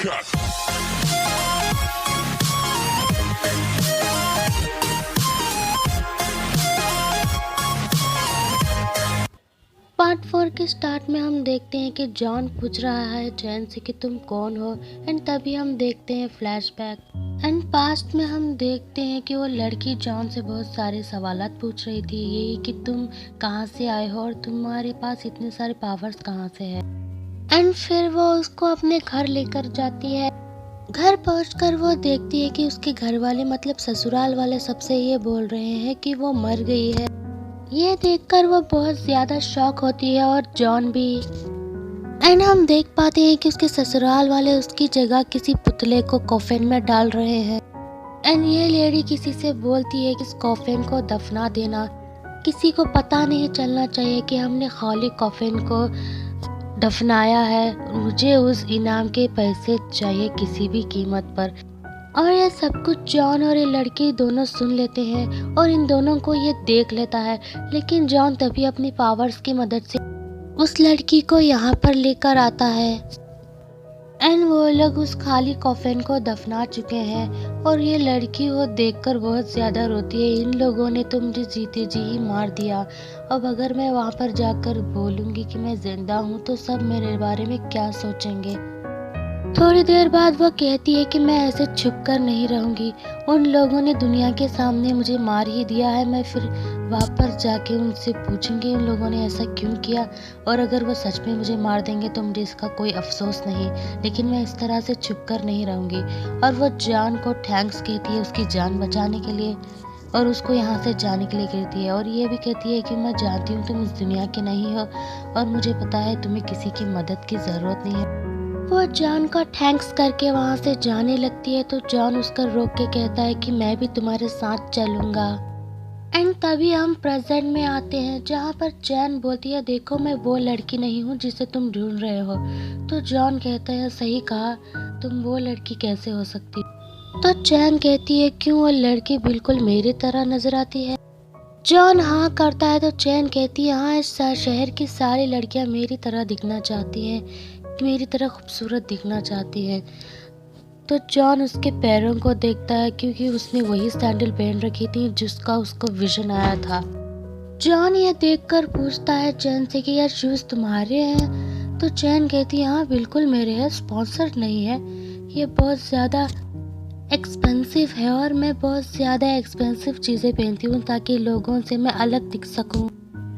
Part 4 के start में हम देखते हैं कि जॉन पूछ रहा है जैन से कि तुम कौन हो, एंड तभी हम देखते हैं फ्लैशबैक। एंड पास्ट में हम देखते हैं कि वो लड़की जॉन से बहुत सारे सवालात पूछ रही थी, यही कि तुम कहाँ से आए हो और तुम्हारे पास इतने सारे पावर्स कहाँ से है। एंड फिर वो उसको अपने घर लेकर जाती है। घर पहुंचकर वो देखती है कि उसके घर वाले मतलब ससुराल वाले सबसे ये बोल रहे हैं कि वो मर गई है। ये देखकर वो बहुत ज्यादा शॉक होती है और जॉन भी। एंड हम देख पाते हैं कि उसके ससुराल वाले उसकी जगह किसी पुतले को कॉफिन में डाल रहे हैं। एंड ये लेडी किसी से बोलती है कि इस कॉफिन को दफना देना, किसी को पता नहीं चलना चाहिए कि हमने खाली कॉफिन को दफनाया है, मुझे उस इनाम के पैसे चाहिए किसी भी कीमत पर। और ये सब कुछ जॉन और ये लड़की दोनों सुन लेते हैं और इन दोनों को ये देख लेता है। लेकिन जॉन तभी अपनी पावर्स की मदद से उस लड़की को यहाँ पर लेकर आता है। एंड वो लोग उस खाली कॉफिन को दफना चुके हैं और ये लड़की वो देखकर बहुत ज़्यादा रोती है, इन लोगों ने तो मुझे जीते जी ही मार दिया। अब अगर मैं वहाँ पर जाकर बोलूँगी कि मैं जिंदा हूँ तो सब मेरे बारे में क्या सोचेंगे। थोड़ी देर बाद वो कहती है कि मैं ऐसे छुप कर नहीं रहूंगी, उन लोगों ने दुनिया के सामने मुझे मार ही दिया है, मैं फिर वापस जाके उनसे पूछूंगी उन लोगों ने ऐसा क्यों किया, और अगर वो सच में मुझे मार देंगे तो मुझे इसका कोई अफसोस नहीं, लेकिन मैं इस तरह से छुप कर नहीं रहूंगी। और वो जॉन को थैंक्स कहती है उसकी जान बचाने के लिए और उसको यहाँ से जाने के लिए कहती है, और ये भी कहती है कि मैं जानती हूँ तुम इस दुनिया के नहीं हो और मुझे पता है तुम्हें किसी की मदद की ज़रूरत नहीं है। वो जॉन का थैंक्स करके वहाँ से जाने लगती है तो जॉन उसका रोक के कहता है कि मैं भी तुम्हारे साथ चलूँगा। एंड तभी हम प्रेजेंट में आते हैं जहाँ पर जैन बोलती है देखो मैं वो लड़की नहीं हूँ जिसे तुम ढूंढ रहे हो। तो जॉन कहता है सही कहा, तुम वो लड़की कैसे हो सकती। तो जैन कहती है क्यों, वो लड़की बिल्कुल मेरी तरह नजर आती है। जॉन हाँ करता है तो जैन कहती है हाँ, इस शहर की सारी लड़कियाँ मेरी तरह दिखना चाहती हैं, मेरी तरह खूबसूरत दिखना चाहती है। तो जॉन उसके पैरों को देखता है क्योंकि उसने वही सैंडल पहन रखी थी जिसका उसको विजन आया था। जॉन ये देखकर पूछता है जैन से कि यार शूज तुम्हारे हैं। तो जैन कहती है हाँ बिल्कुल मेरे हैं, स्पॉन्सर्ड नहीं है, ये बहुत ज़्यादा एक्सपेंसिव है और मैं बहुत ज़्यादा एक्सपेंसिव चीज़ें पहनती हूँ ताकि लोगों से मैं अलग दिख सकूँ।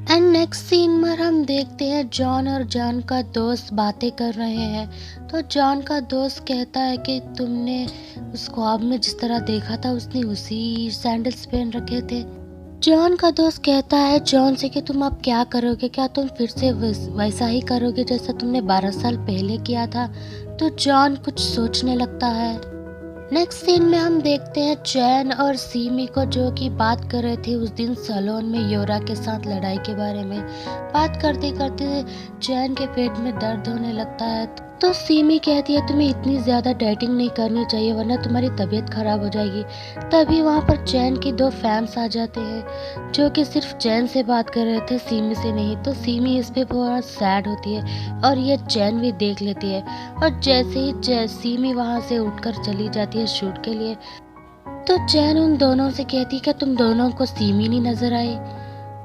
एंड नेक्स्ट सीन में हम देखते हैं जॉन और जॉन का दोस्त बातें कर रहे हैं। तो जॉन का दोस्त कहता है कि तुमने उस ख्वाब में जिस तरह देखा था उसने उसी सैंडल्स पहन रखे थे। जॉन का दोस्त कहता है जॉन से कि तुम अब क्या करोगे, क्या तुम फिर से वैसा ही करोगे जैसा तुमने 12 साल पहले किया था। तो जॉन कुछ सोचने लगता है। नेक्स्ट सीन में हम देखते हैं जैन और सीमी को जो कि बात कर रहे थे उस दिन सैलून में योरा के साथ लड़ाई के बारे में। बात करते करते जैन के पेट में दर्द होने लगता है तो सीमी कहती है तुम्हें इतनी ज़्यादा डाइटिंग नहीं करनी चाहिए वरना तुम्हारी तबीयत खराब हो जाएगी। तभी वहाँ पर जैन की 2 फैंस आ जाते हैं जो कि सिर्फ जैन से बात कर रहे थे, सीमी से नहीं। तो सीमी इस पे बहुत सैड होती है और ये जैन भी देख लेती है और जैसे ही सीमी वहाँ से उठकर चली जाती है शूट के लिए तो जैन उन दोनों से कहती है कि तुम दोनों को सीमी नहीं नज़र आई।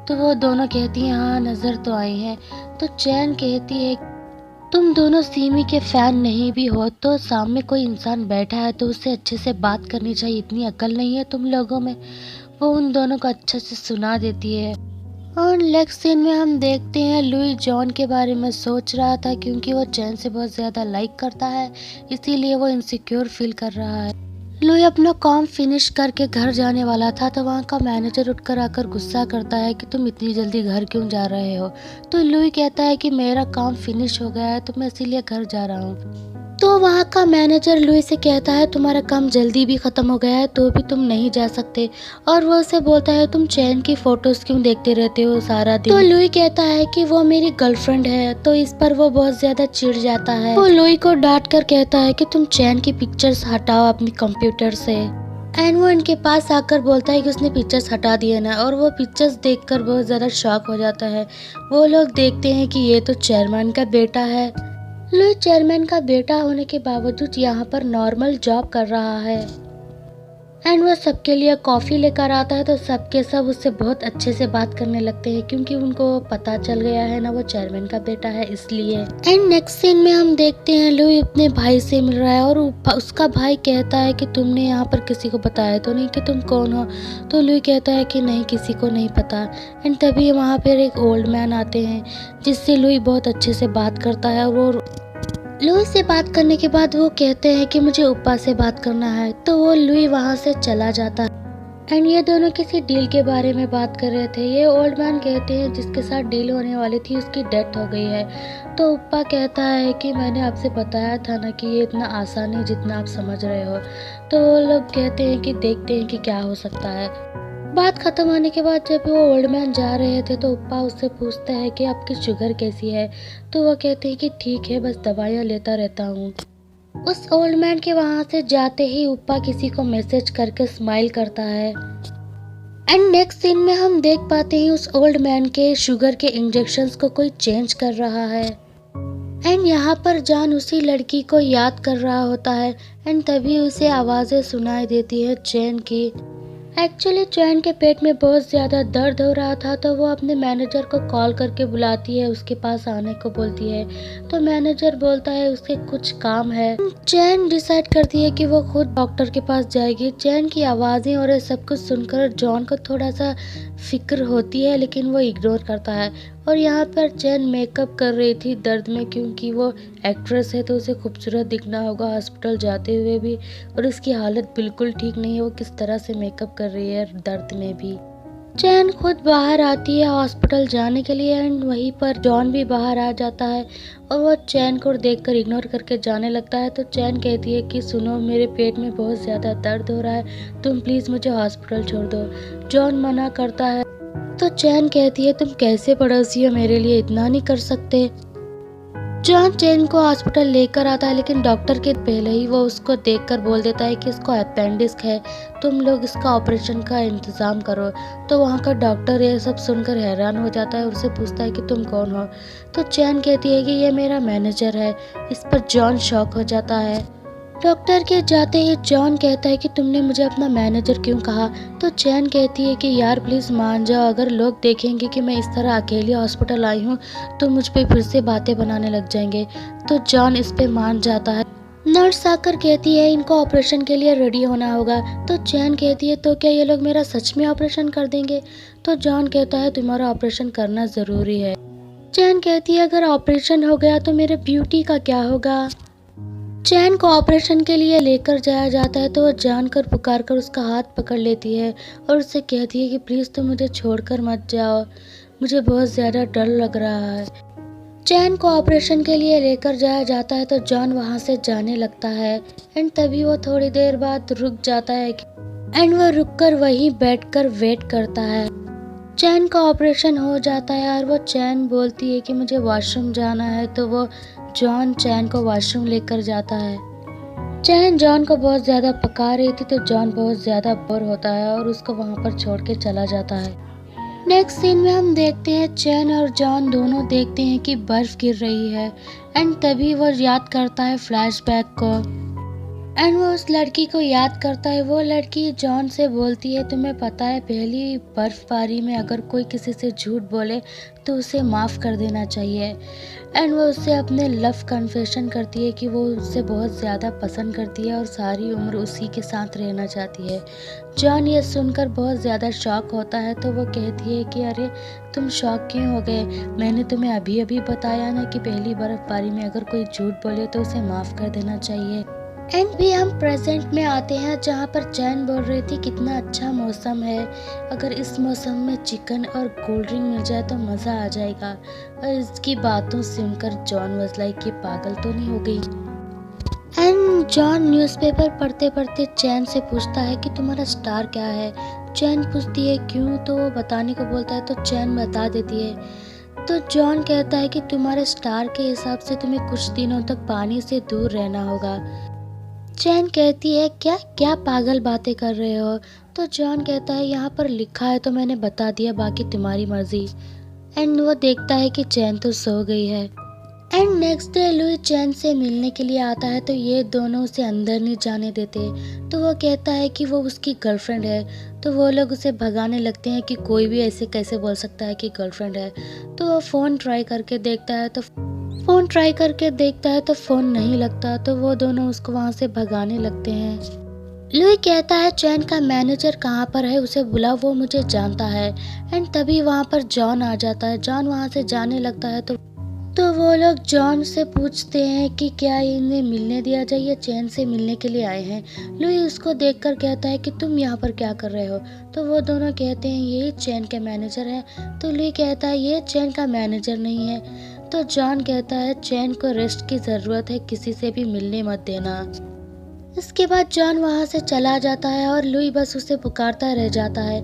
तो वो दोनों कहती हैं हाँ नज़र तो आई हैं। तो जैन कहती है तुम दोनों सीमी के फैन नहीं भी हो तो सामने कोई इंसान बैठा है तो उससे अच्छे से बात करनी चाहिए, इतनी अकल नहीं है तुम लोगों में। वो उन दोनों को अच्छे से सुना देती है। और नेक्स्ट सीन में हम देखते हैं लुई जॉन के बारे में सोच रहा था क्योंकि वो जैन से बहुत ज़्यादा लाइक करता है, इसीलिए वो इनसिक्योर फील कर रहा है। लुई अपना काम फिनिश करके घर जाने वाला था तो वहाँ का मैनेजर उठकर आकर गुस्सा करता है कि तुम इतनी जल्दी घर क्यों जा रहे हो। तो लुई कहता है कि मेरा काम फिनिश हो गया है तो मैं इसीलिए घर जा रहा हूँ। तो वहाँ का मैनेजर लुई से कहता है तुम्हारा काम जल्दी भी ख़त्म हो गया है तो भी तुम नहीं जा सकते, और वो उसे बोलता है तुम चैन की फ़ोटोज़ क्यों देखते रहते हो सारा दिन। तो लुई कहता है कि वो मेरी गर्लफ्रेंड है तो इस पर वो बहुत ज़्यादा चिढ़ जाता है। वो लुई को डांट कर कहता है कि तुम चैन की पिक्चर्स हटाओ अपनी कंप्यूटर से। एंड वो इनके पास आकर बोलता है कि उसने पिक्चर्स हटा दिए ना, और वो पिक्चर्स देखकर बहुत ज़्यादा शॉक हो जाता है। वो लोग देखते हैं कि ये तो चेयरमैन का बेटा है। लुई चेयरमैन का बेटा होने के बावजूद यहाँ पर नॉर्मल जॉब कर रहा है एंड वो सबके लिए कॉफ़ी लेकर आता है, तो सबके सब उससे बहुत अच्छे से बात करने लगते हैं क्योंकि उनको पता चल गया है ना वो चेयरमैन का बेटा है इसलिए। एंड नेक्स्ट सीन में हम देखते हैं लुई अपने भाई से मिल रहा है और उसका भाई कहता है कि तुमने यहाँ पर किसी को बताया तो नहीं कि तुम कौन हो। तो लुई कहता है कि नहीं, किसी को नहीं पता। एंड तभी वहाँ पर एक ओल्ड मैन आते हैं जिससे लुई बहुत अच्छे से बात करता है। और वो लुई से बात करने के बाद वो कहते हैं कि मुझे उपा से बात करना है, तो वो लुई वहाँ से चला जाता है। एंड ये दोनों किसी डील के बारे में बात कर रहे थे। ये ओल्ड मैन कहते हैं जिसके साथ डील होने वाली थी उसकी डेथ हो गई है। तो उपा कहता है कि मैंने आपसे बताया था ना कि ये इतना आसान है जितना आप समझ रहे हो। तो वो लोग कहते हैं कि देखते हैं कि क्या हो सकता है। बात खत्म होने के बाद जब वो ओल्ड मैन जा रहे थे तो उपा उससे पूछता है कि आपकी शुगर कैसी है। तो वो कहते हैं कि ठीक है, बस दवाइयाँ लेता रहता हूँ। उस ओल्ड मैन के वहाँ से जाते ही उपा किसी को मैसेज करके स्माइल करता है। एंड नेक्स्ट सीन में हम देख पाते हैं उस ओल्ड मैन के शुगर के इंजेक्शंस को कोई चेंज कर रहा है। एंड यहाँ पर जॉन उसी लड़की को याद कर रहा होता है एंड तभी उसे आवाज़ें सुनाई देती है चैन की। एक्चुअली चैन के पेट में बहुत ज़्यादा दर्द हो रहा था, तो वो अपने मैनेजर को कॉल करके बुलाती है, उसके पास आने को बोलती है। तो मैनेजर बोलता है उसके कुछ काम है। चैन डिसाइड करती है कि वो खुद डॉक्टर के पास जाएगी। चैन की आवाज़ें और ये सब कुछ सुनकर जॉन को थोड़ा सा फिक्र होती है, लेकिन वो इग्नोर करता है। और यहाँ पर चैन मेकअप कर रही थी दर्द में, क्योंकि वो एक्ट्रेस है तो उसे खूबसूरत दिखना होगा हॉस्पिटल जाते हुए भी। और उसकी हालत बिल्कुल ठीक नहीं है, वो किस तरह से मेकअप कर रही है दर्द में भी। चैन खुद बाहर आती है हॉस्पिटल जाने के लिए एंड वहीं पर जॉन भी बाहर आ जाता है और वो चैन को देखकर इग्नोर करके जाने लगता है। तो चैन कहती है कि सुनो, मेरे पेट में बहुत ज़्यादा दर्द हो रहा है, तुम प्लीज़ मुझे हॉस्पिटल छोड़ दो। जॉन मना करता है तो चैन कहती है तुम कैसे पड़ोसी हो, मेरे लिए इतना नहीं कर सकते। जॉन चैन को हॉस्पिटल लेकर आता है, लेकिन डॉक्टर के पहले ही वो उसको देखकर बोल देता है कि इसको अपेंडिक्स है, तुम लोग इसका ऑपरेशन का इंतज़ाम करो। तो वहाँ का डॉक्टर ये सब सुनकर हैरान हो जाता है, उससे पूछता है कि तुम कौन हो। तो चैन कहती है कि ये मेरा मैनेजर है। इस पर जॉन शॉक हो जाता है। डॉक्टर के जाते ही जॉन कहता है कि तुमने मुझे अपना मैनेजर क्यों कहा। तो चैन कहती है कि यार प्लीज़ मान जाओ, अगर लोग देखेंगे कि मैं इस तरह अकेली हॉस्पिटल आई हूँ तो मुझ पे फिर से बातें बनाने लग जाएंगे। तो जॉन इस पे मान जाता है। नर्स आकर कहती है इनको ऑपरेशन के लिए रेडी होना होगा। तो चैन कहती है तो क्या ये लोग मेरा सच में ऑपरेशन कर देंगे। तो जॉन कहता है तुम्हारा ऑपरेशन करना ज़रूरी है। चैन कहती है अगर ऑपरेशन हो गया तो मेरे ब्यूटी का क्या होगा। चैन को ऑपरेशन के लिए लेकर जाया जाता है तो वह जानकर पुकार कर उसका हाथ पकड़ लेती है और उससे कहती है कि प्लीज़ तुम मुझे छोड़कर मत जाओ, मुझे बहुत ज़्यादा डर लग रहा है। चैन को ऑपरेशन के लिए लेकर जाया जाता है तो जॉन वहाँ से जाने लगता है एंड तभी वो थोड़ी देर बाद रुक जाता है एंड वो रुककर वहीं बैठकर वेट करता है। चैन का ऑपरेशन हो जाता है और वो चैन बोलती है कि मुझे वॉशरूम जाना है, तो वो जॉन चैन को वॉशरूम लेकर जाता है। चैन जॉन को बहुत ज़्यादा पका रही थी तो जॉन बहुत ज़्यादा बोर होता है और उसको वहाँ पर छोड़ के चला जाता है। नेक्स्ट सीन में हम देखते हैं चैन और जॉन दोनों देखते हैं कि बर्फ़ गिर रही है एंड तभी वो याद करता है फ्लैशबैक को एंड वो उस लड़की को याद करता है। वो लड़की जॉन से बोलती है तुम्हें पता है पहली बर्फबारी में अगर कोई किसी से झूठ बोले तो उसे माफ़ कर देना चाहिए। एंड वो उससे अपने लव कन्फेशन करती है कि वो उससे बहुत ज़्यादा पसंद करती है और सारी उम्र उसी के साथ रहना चाहती है। जॉन ये सुनकर बहुत ज़्यादा शॉक होता है तो वो कहती है कि अरे तुम शॉक क्यों हो गए, मैंने तुम्हें अभी अभी बताया ना कि पहली बर्फबारी में अगर कोई झूठ बोले तो उसे माफ़ कर देना चाहिए। एंड भी हम प्रेजेंट में आते हैं जहाँ पर चैन बोल रही थी कितना अच्छा मौसम है, अगर इस मौसम में चिकन और कोल्ड ड्रिंक मिल जाए तो मज़ा आ जाएगा। और इसकी बातों सुनकर जॉन वाज लाइक कि पागल तो नहीं हो गई। एंड जॉन न्यूज़पेपर पढ़ते पढ़ते चैन से पूछता है कि तुम्हारा स्टार क्या है। चैन पूछती है क्यों, तो वो बताने को बोलता है तो चैन बता देती है। तो जॉन कहता है कि तुम्हारे स्टार के हिसाब से तुम्हें कुछ दिनों तक पानी से दूर रहना होगा। चैन कहती है क्या क्या पागल बातें कर रहे हो। तो जॉन कहता है यहाँ पर लिखा है तो मैंने बता दिया, बाकी तुम्हारी मर्जी। एंड वो देखता है कि चैन तो सो गई है। एंड नेक्स्ट डे लुई चैन से मिलने के लिए आता है तो ये दोनों उसे अंदर नहीं जाने देते। तो वो कहता है कि वो उसकी गर्लफ्रेंड है। तो वो लोग उसे भगाने लगते हैं कि कोई भी ऐसे कैसे बोल सकता है कि गर्लफ्रेंड है। तो वो फ़ोन ट्राई करके देखता है तो फ़ोन नहीं लगता। तो वो दोनों उसको वहाँ से भगाने लगते हैं। लुई कहता है चैन का मैनेजर कहाँ पर है, उसे बुला, वो मुझे जानता है। एंड तभी वहाँ पर जॉन आ जाता है। जॉन वहाँ से जाने लगता है तो वो लोग जॉन से पूछते हैं कि क्या इन्हें मिलने दिया जाए या चैन से मिलने के लिए आए हैं। लुई उसको देखकर कहता है कि तुम यहाँ पर क्या कर रहे हो। तो वो दोनों कहते हैं ये चैन के मैनेजर है। तो लुई कहता है ये चैन का मैनेजर नहीं है। तो जॉन कहता है चैन को रेस्ट की ज़रूरत है, किसी से भी मिलने मत देना। इसके बाद जॉन वहाँ से चला जाता है और लुई बस उसे पुकारता रह जाता है।